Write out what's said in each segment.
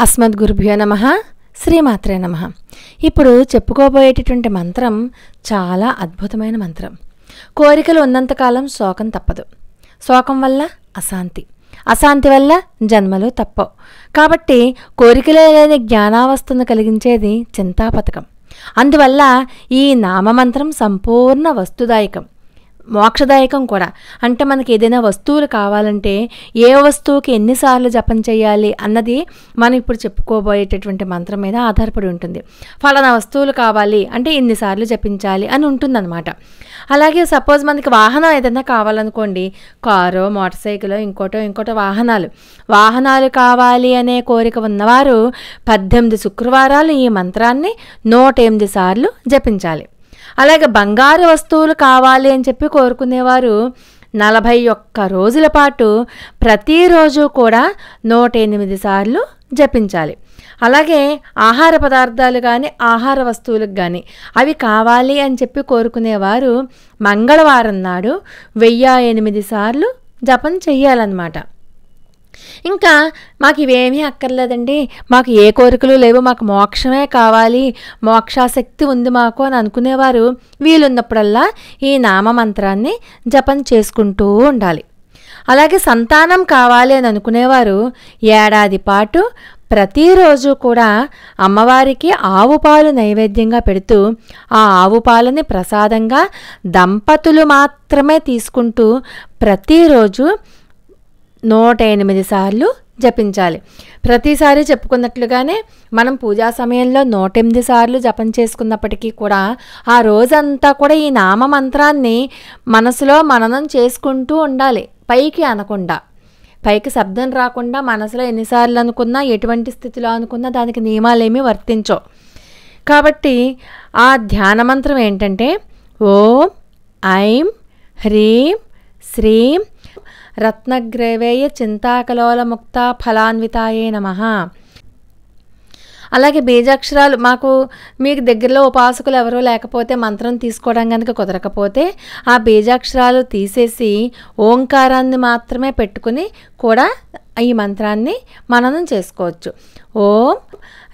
అస్మద్గురుభ్యో నమః. శ్రీమాత్రే నమః. ఇప్పుడు చెప్పుకోబోయేటటువంటి మంత్రం చాలా అద్భుతమైన మంత్రం. కోరికలు ఉన్నంతకాలం శోకం తప్పదు. శోకం వల్ల అశాంతి, అశాంతి వల్ల జన్మలు తప్పవు. కాబట్టి కోరికలే లేని జ్ఞానావస్థను కలిగించేది చింతాపథకం. అందువల్ల ఈ నామమంత్రం సంపూర్ణ వస్తుదాయకం, మోక్షదాయకం కూడా. అంటే మనకి ఏదైనా వస్తువులు కావాలంటే ఏ వస్తువుకి ఎన్నిసార్లు జపం చేయాలి అన్నది మనం ఇప్పుడు చెప్పుకోబోయేటటువంటి మంత్రం మీద ఆధారపడి ఉంటుంది. ఫలానా వస్తువులు కావాలి అంటే ఇన్నిసార్లు జపించాలి అని ఉంటుందన్నమాట. అలాగే సపోజ్ మనకి వాహనం ఏదైనా కావాలనుకోండి, కారో మోటార్ సైకిలో ఇంకోటో వాహనాలు కావాలి అనే కోరిక ఉన్నవారు 18 శుక్రవారాలు ఈ మంత్రాన్ని 108 సార్లు జపించాలి. అలాగే బంగారు వస్తువులు కావాలి అని చెప్పి కోరుకునేవారు 41 రోజుల పాటు ప్రతిరోజు కూడా 108 సార్లు జపించాలి. అలాగే ఆహార పదార్థాలు కానీ ఆహార వస్తువులకు కానీ అవి కావాలి అని చెప్పి కోరుకునేవారు మంగళవారం నాడు 1008 సార్లు జపం చెయ్యాలన్నమాట. ఇంకా మాకు ఇవేమీ అక్కర్లేదండి, మాకు ఏ కోరికలు లేవు, మాకు మోక్షమే కావాలి, మోక్షాశక్తి ఉంది మాకు అని అనుకునేవారు వీలున్నప్పుడల్లా ఈ నామమంత్రాన్ని జపం చేసుకుంటూ ఉండాలి. అలాగే సంతానం కావాలి అని అనుకునేవారు ఏడాది పాటు ప్రతిరోజు కూడా అమ్మవారికి ఆవు పాలు నైవేద్యంగా పెడుతూ ఆ ఆవు పాలని ప్రసాదంగా దంపతులు మాత్రమే తీసుకుంటూ ప్రతిరోజు 108 సార్లు జపించాలి. ప్రతిసారి చెప్పుకున్నట్లుగానే మనం పూజా సమయంలో 108 సార్లు జపం చేసుకున్నప్పటికీ కూడా ఆ రోజంతా కూడా ఈ నామమంత్రాన్ని మనసులో మననం చేసుకుంటూ ఉండాలి. పైకి అనకుండా, పైకి శబ్దం రాకుండా మనసులో ఎన్నిసార్లు అనుకున్నా, ఎటువంటి స్థితిలో అనుకున్నా దానికి నియమాలేమీ వర్తించవు. కాబట్టి ఆ ధ్యాన మంత్రం ఏంటంటే ఓం ఐం హ్రీం శ్రీం రత్నగ్రేవేయ చింతాకలోల ముక్త ఫలాన్వితాయే నమః. అలాగే బీజాక్షరాలు మీకు దగ్గరలో ఉపాసకులు ఎవరూ లేకపోతే మంత్రం తీసుకోవడం కనుక కుదరకపోతే ఆ బీజాక్షరాలు తీసేసి ఓంకారాన్ని మాత్రమే పెట్టుకుని కూడా ఈ మంత్రాన్ని మననం చేసుకోవచ్చు. ఓం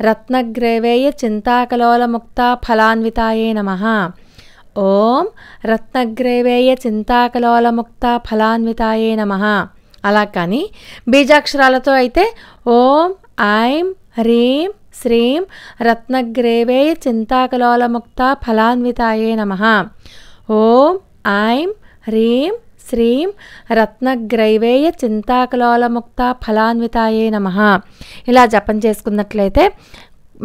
రత్నగ్రేవేయ చింతాకలోల ముక్త ఫలాన్వితాయే నమః. ఓం రత్నగ్రేవేయ చింతాకలోలముక్త ఫలాన్వితాయే నమః. అలా కానీ బీజాక్షరాలతో అయితే ఓం ఐం హ్రీం శ్రీం రత్నగ్రేవేయ చింతాకలోలముక్త ఫలాన్వితాయే నమః. ఓం ఐం హ్రీం శ్రీం రత్నగ్రైవేయ చింతాకలోలముక్త ఫలాన్వితాయే నమః. ఇలా జపం చేసుకున్నట్లయితే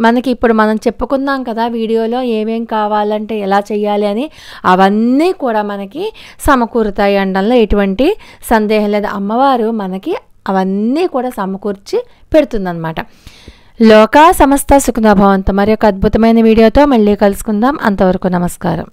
మనకి ఇప్పుడు మనం చెప్పుకున్నాం కదా వీడియోలో ఏమేం కావాలంటే ఎలా చేయాలి అని, అవన్నీ కూడా మనకి సమకూరుతాయి అనడంలో ఎటువంటి సందేహం లేదు. అమ్మవారు మనకి అవన్నీ కూడా సమకూర్చి పెడుతుందన్నమాట. లోకా సమస్త సుఖినో భవంతు. మరి ఒక అద్భుతమైన వీడియోతో మళ్ళీ కలుసుకుందాం. అంతవరకు నమస్కారం.